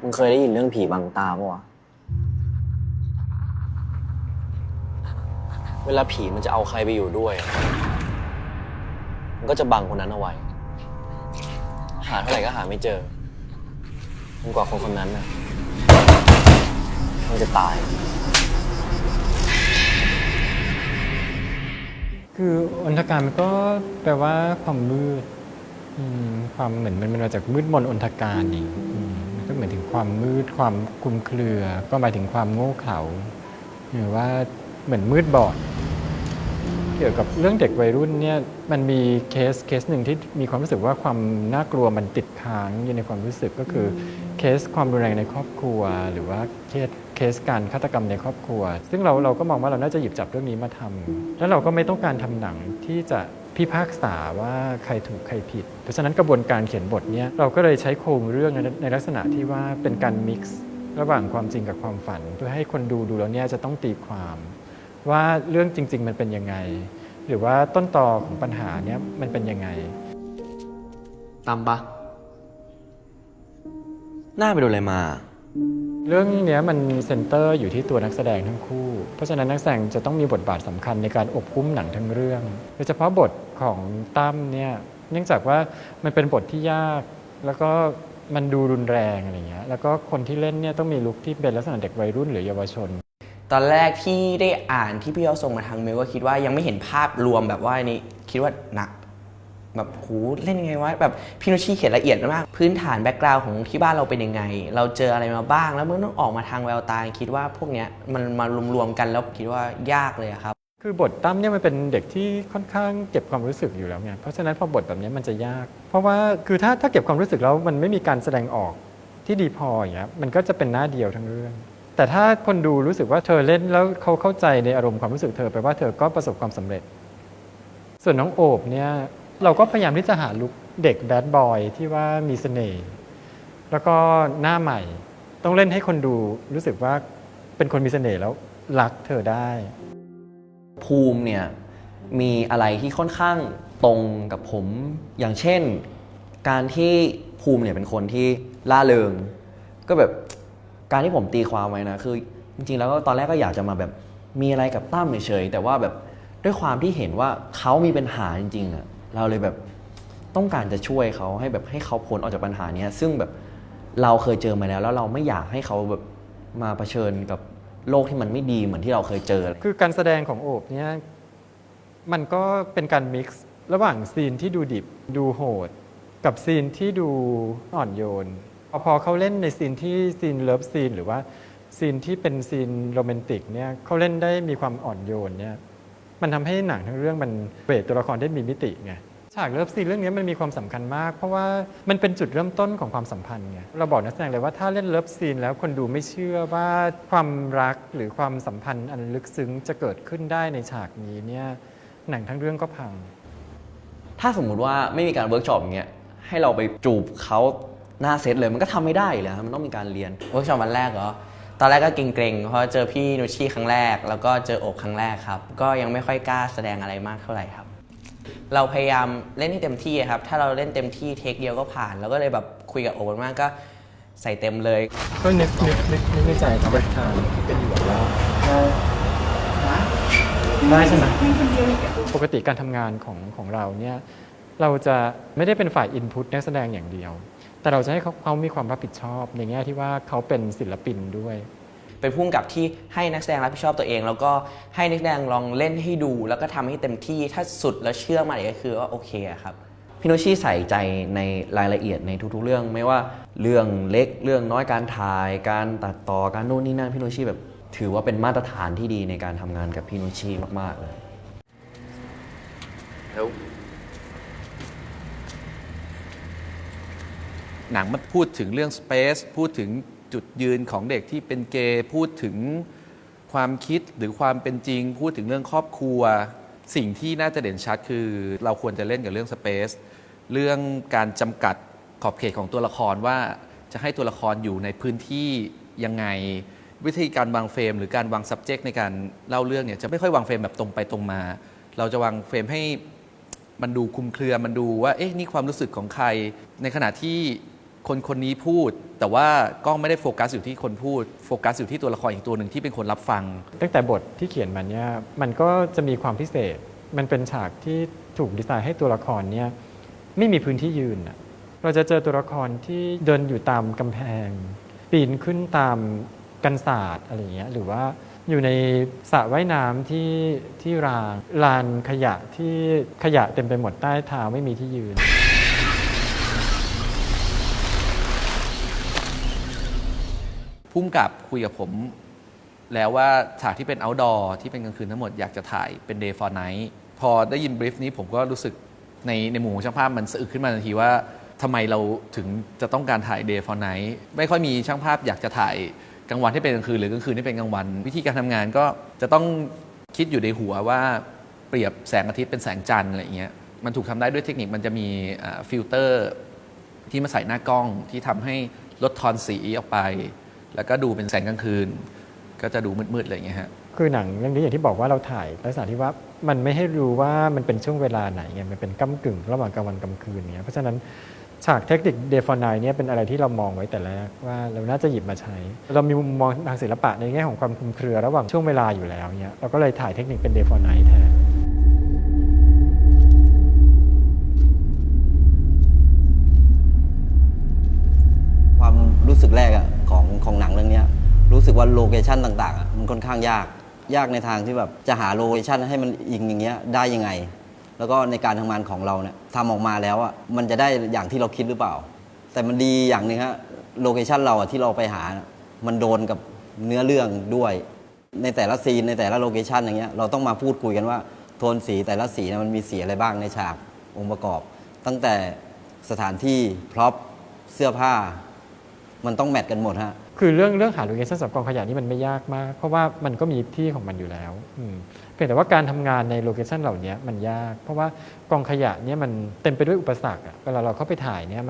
มึงเคยได้ยินเรื่องผีบังตาปะวะเวลาผีมันจะเอาใครไปอยู่ด้วยมันก็จะบังคนนั้นเอาไว้หาเท่าไหร่ก็หาไม่เจอจนกว่าคนคนนั้นน่ะมันจะตาย คืออนทการมันก็แปลว่าความมืดความเหมือนมันมาจากมืดมนอนทการนี่มันก็เหมือนถึงความมืดความคลุมเครือก็หมายถึงความโง่เขลาหรือว่าเหมือนมืดบอดเกี่ยวกับเรื่องเด็กวัยรุ่นเนี่ยมันมีเคสหนึ่งที่มีความรู้สึกว่าความน่ากลัวมันติดค้างอยู่ในความรู้สึกก็คือเคสความรุนแรงในครอบครัวหรือว่าเคสการฆาตกรรมในครอบครัวซึ่งเราก็มองว่าเราน่าจะหยิบจับเรื่องนี้มาทำแล้วเราก็ไม่ต้องการทำหนังที่จะพิพากษาว่าใครถูกใครผิดเพราะฉะนั้นกระบวนการเขียนบทเนี้ยเราก็เลยใช้โครงเรื่องในลักษณะที่ว่าเป็นการมิกซ์ระหว่างความจริงกับความฝันเพื่อให้คนดูแล้วเนี่ยจะต้องตีความว่าเรื่องจริงๆมันเป็นยังไงหรือว่าต้นตอของปัญหาเนี้ยมันเป็นยังไงตามปะหน้าไปโดนอะไรมา เรื่องนี้มันเซนเตอร์อยู่ที่ตัวนักแสดงทั้งคู่เพราะฉะนั้นนักแสดงจะต้องมีบทบาทสำคัญในการอบอุ้มหนังทั้งเรื่องโดยเฉพาะบทของตั้มเนี่ยเนื่องจากว่ามันเป็นบทที่ยากแล้วก็มันดูรุนแรงอะไรเงี้ยแล้วก็คนที่เล่นเนี่ยต้องมีลุคที่เป็นลักษณะเด็กวัยรุ่นหรือเยาวชนตอนแรกที่ได้อ่านที่พี่เขาส่งมาทางเมลก็คิดว่ายังไม่เห็นภาพรวมแบบว่านี่คิดว่าหนักแบบโหเล่นยังไงวะแบบพี่นุชชีเขียนละเอียดมากพื้นฐานแบ็กกราวด์ของที่บ้านเราเป็นยังไงเราเจออะไรมาบ้างแล้วเมื่อต้องออกมาทางแววตาคิดว่าพวกเนี้ยมันมารวมๆกันแล้วคิดว่ายากเลยครับคือบทตั้มเนี่ยมันเป็นเด็กที่ค่อนข้างเก็บความรู้สึกอยู่แล้วไงเพราะฉะนั้นพอบทแบบนี้มันจะยากเพราะว่าคือถ้าเก็บความรู้สึกแล้วมันไม่มีการแสดงออกที่ดีพออย่างเงี้ยมันก็จะเป็นหน้าเดียวทั้งเรื่องแต่ถ้าคนดูรู้สึกว่าเธอเล่นแล้วเขาเข้าใจในอารมณ์ความรู้สึกเธอแปลว่าเธอก็ประสบความสำเร็จส่วนน้องโอบเนี่ยเราก็พยายามที่จะหาลุคเด็กแบดบอยที่ว่ามีเสน่ห์แล้วก็หน้าใหม่ต้องเล่นให้คนดูรู้สึกว่าเป็นคนมีเสน่ห์แล้วรักเธอได้ภูมิเนี่ยมีอะไรที่ค่อนข้างตรงกับผมอย่างเช่นการที่ภูมิเนี่ยเป็นคนที่ล่าเริงก็แบบการที่ผมตีความไว้นะคือจริงๆแล้วก็ตอนแรกก็อยากจะมาแบบมีอะไรกับตั้มเฉยๆแต่ว่าแบบด้วยความที่เห็นว่าเขามีปัญหาจริงๆอะเราเลยแบบต้องการจะช่วยเขาให้เขาพ้นออกจากปัญหานี้ซึ่งแบบเราเคยเจอมาแล้วเราไม่อยากให้เขาแบบมาเผชิญกับโลกที่มันไม่ดีเหมือนที่เราเคยเจอคือการแสดงของโอบเนี่ยมันก็เป็นการมิกซ์ระหว่างซีนที่ดูดิบดูโหดกับซีนที่ดูอ่อนโยนพอเขาเล่นในซีนเลิฟซีนหรือว่าซีนที่เป็นซีนโรแมนติกเนี่ยเขาเล่นได้มีความอ่อนโยนเนี่ยมันทำให้หนังทั้งเรื่องมันเวทตัวละครได้มีมิติไงฉากเลิฟซีนเรื่องนี้มันมีความสำคัญมากเพราะว่ามันเป็นจุดเริ่มต้นของความสัมพันธ์ไงเราบอกนักแสดงเลยว่าถ้าเล่นเลิฟซีนแล้วคนดูไม่เชื่อว่าความรักหรือความสัมพันธ์อันลึกซึ้งจะเกิดขึ้นได้ในฉากนี้เนี่ยหนังทั้งเรื่องก็พังถ้าสมมุติว่าไม่มีการเวิร์กช็อปอย่างเงี้ยให้เราไปจูบเขาหน้าเซตเลยมันก็ทำไม่ได้อยู่แล้วมันต้องมีการเรียนเวิร์กช็อปวันแรกเหรอตอนแรกก็เกรงๆเพราะเจอพี่นุชชีครั้งแรกแล้วก็เจอโอบครั้งแรกครับก็ยังไม่ค่อยกล้าแสดงอะไรมากเท่าไหร่ครับเราพยายามเล่นให้เต็มที่ครับถ้าเราเล่นเต็มที่เทคเดียวก็ผ่านแล้วก็เลยแบบคุยกับโอบมากก็ใส่เต็มเลยก็นึกในใจครับว่าทางที่เป็นอยู่แล้วได้ใช่ไหมปกติการทำงานของเราเนี่ยเราจะไม่ได้เป็นฝ่ายอินพุตนักแสดงอย่างเดียวแต่เราจะให้เขามีความรับผิดชอบในแง่ที่ว่าเขาเป็นศิลปินด้วยเป็นผู้กำกับที่ให้นักแสดงรับผิดชอบตัวเองแล้วก็ให้นักแสดงลองเล่นให้ดูแล้วก็ทำให้เต็มที่ถ้าสุดแล้วเชื่อมาก็คือว่าโอเคครับพี่โนชิใส่ใจในรายละเอียดในทุกๆเรื่องไม่ว่าเรื่องเล็กเรื่องน้อยการถ่ายการตัดต่อการนู่นนี่นั่นพี่โนชิแบบถือว่าเป็นมาตรฐานที่ดีในการทำงานกับพี่โนชิมากๆเลยแล้วหนังมันพูดถึงเรื่อง Space พูดถึงจุดยืนของเด็กที่เป็นเกย์พูดถึงความคิดหรือความเป็นจริงพูดถึงเรื่องครอบครัวสิ่งที่น่าจะเด่นชัดคือเราควรจะเล่นกับเรื่อง Space เรื่องการจำกัดขอบเขตของตัวละครว่าจะให้ตัวละครอยู่ในพื้นที่ยังไงวิธีการวางเฟรมหรือการวาง subject ในการเล่าเรื่องเนี่ยจะไม่ค่อยวางเฟรมแบบตรงไปตรงมาเราจะวางเฟรมให้มันดูคลุมเครือมันดูว่าเอ๊ะนี่ความรู้สึกของใครในขณะที่ คนคนนี้พูด แต่ว่ากล้องไม่ได้โฟกัสอยู่ที่คนพูดโฟกัสอยู่ที่ตัวละครอีกตัวหนึ่งที่เป็นคนรับฟัง ตั้งแต่บทที่เขียนมาเนี่ยมันก็จะมีความพิเศษ มันเป็นฉากที่ถูกดีไซน์ให้ตัวละครเนี่ยไม่มีพื้นที่ยืนอะเราจะเจอตัวละครที่เดินอยู่ตามกำแพง ปีนขึ้นตามกันศาสตร์อะไรอย่างเงี้ยหรือว่าอยู่ในสระว่ายน้ำที่ลานขยะที่ขยะเต็มไปหมดใต้เท้าไม่มีที่ยืน พุ่มกับคุยกับผมแล้วว่าฉากที่เป็น outdoor ที่เป็นกลางคืนทั้งหมดอยากจะถ่ายเป็น day for night พอได้ยินบรีฟนี้ผมก็รู้สึกในหมู่ของช่างภาพมันสะอึกขึ้นมาทันทีว่าทำไมเราถึงจะต้องการถ่าย day for night ไม่ค่อยมีช่างภาพอยากจะถ่ายกลางวันที่เป็นกลางคืนหรือกลางคืนที่เป็นกลางวัน วิธีการทำงานก็จะต้องคิดอยู่ในหัวว่าเปรียบแสงอาทิตย์เป็นแสงจันทร์อะไรอย่างเงี้ยมันถูกทำได้ด้วยเทคนิคมันจะมีฟิลเตอร์ที่มาใส่หน้ากล้องที่ทำให้ลดทอนสีออกไปแล้วก็ดูเป็นแสงกลางคืนก็จะดูมืดๆอะไรอย่างเงี้ยฮะ คือหนังเรื่องนี้อย่างที่บอกว่าเราถ่ายลักษณะที่ว่ามันไม่ให้รู้ว่ามันเป็นช่วงเวลาไหนไงมันเป็นก้ำกึ่งระหว่างกลางวันกลางคืนเนี่ยเพราะฉะนั้นฉากเทคนิค Day for Night เนี่ยเป็นอะไรที่เรามองไว้แต่แรกว่าเราน่าจะหยิบมาใช้ เรามีมุมมองทางศิลปะในแง่ของความคลุมเครือระหว่างช่วงเวลาอยู่แล้วเนี่ยเราก็เลยถ่ายเทคนิคเป็น Day for Night แทน ความรู้สึกแรกอะของหนังเรื่องเนี้ยรู้สึกว่าโลเคชันต่างๆอะมันค่อนข้างยากในทางที่แบบจะหาโลเคชันให้มันอิงอย่างเงี้ยได้ยังไง แล้วก็ในการทำงานของเราเนี่ยทำออกมาแล้วอะมันจะได้อย่างที่เราคิดหรือเปล่า แต่มันดีอย่างหนึงฮะโลเคชันเราอะที่เราไปหานะมันโดนกับเนื้อเรื่องด้วย ในแต่ละซีนในแต่ละโลเคชันอย่างเงี้ยเราต้องมาพูดคุยกันว่าโทนสีแต่ละสีนะมันมีสีอะไรบ้างในฉากองค์ประกอบ ตั้งแต่สถานที่พร็อพเสื้อผ้ามันต้องแมทกันหมดฮะ คือเรื่องหาโลเคชั่นสำหรับกองขยะนี่มันไม่ยากมาก เพราะว่ามันก็มีที่ของมันอยู่แล้วเพียงแต่ว่าการทำงานในโลเคชั่นเหล่านี้มันยาก เพราะว่ากองขยะเนี่ยมันเต็มไปด้วยอุปสรรคอะเวลาเราเข้าไปถ่ายเนี่ย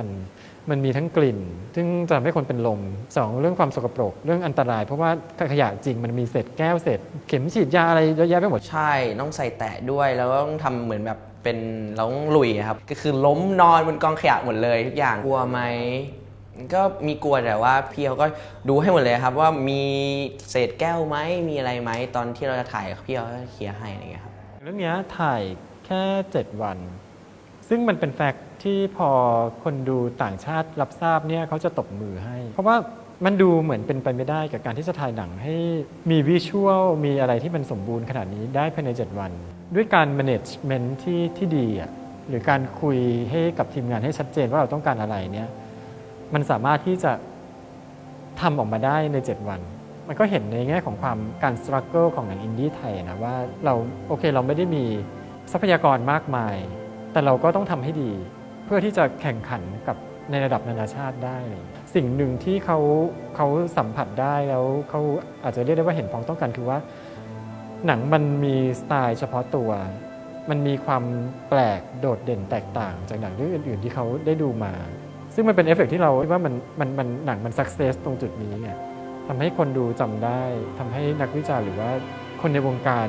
มันมีทั้งกลิ่น ซึ่งจะทำให้คนเป็นลม2เรื่องความสกปรกเรื่องอันตราย เพราะว่าขยะจริงมันมีเศษแก้วเศษเข็มฉีดยาอะไรเยอะแยะไปหมด ใช่ต้องใส่แตะด้วยแล้วก็ต้องทำเหมือนแบบเป็นเราต้องลุยอะครับก็คือล้มนอนบนกองขยะหมดเลยทุกอย่างกลัวไหมก็มีกลัวแต่ว่าพี่เขาก็ดูให้หมดเลยครับว่ามีเศษแก้วไหมมีอะไรไหมตอนที่เราจะถ่ายพี่เขาก็เคลียร์ให้อะไรเงี้ยครับ เรื่องนี้ถ่ายแค่ 7 วัน ซึ่งมันเป็นแฟกต์ที่พอคนดูต่างชาติรับทราบเนี่ยเขาจะตบมือให้ เพราะว่ามันดูเหมือนเป็นไปไม่ได้กับการที่จะถ่ายหนังให้มีวิชวลมีอะไรที่มันสมบูรณ์ขนาดนี้ได้ภายใน 7 วัน ด้วยการ management ที่ดีอ่ะหรือการคุยให้กับทีมงานให้ชัดเจนว่าเราต้องการอะไรเนี่ยมันสามารถที่จะทำออกมาได้ใน 7 วัน มันก็เห็นในแง่ของความการสตรัคเกิลของหนังอินดี้ไทยนะว่าเราโอเคเราไม่ได้มีทรัพยากรมากมาย แต่เราก็ต้องทำให้ดี เพื่อที่จะแข่งขันกับในระดับนานาชาติได้ สิ่งหนึ่งที่เขาสัมผัสได้แล้วเขาอาจจะเรียกได้ว่าเห็นพ้องต้องกันคือว่าหนังมันมีสไตล์เฉพาะตัว มันมีความแปลกโดดเด่นแตกต่างจากหนังเรื่องอื่นๆที่เขาได้ดูมา ซึ่งมันเป็นเอฟเฟกต์ที่เราคิดว่ามันหนังมันสักเซสตรงจุดนี้ไงทำให้คนดูจำได้ทำให้นักวิจารณ์หรือว่าคนในวงการ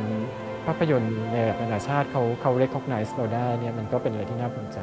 ภาพยนตร์ในระดับนานาชาติเขา recognize เราได้เนี่ยมันก็เป็นอะไรที่น่าภูมิใจ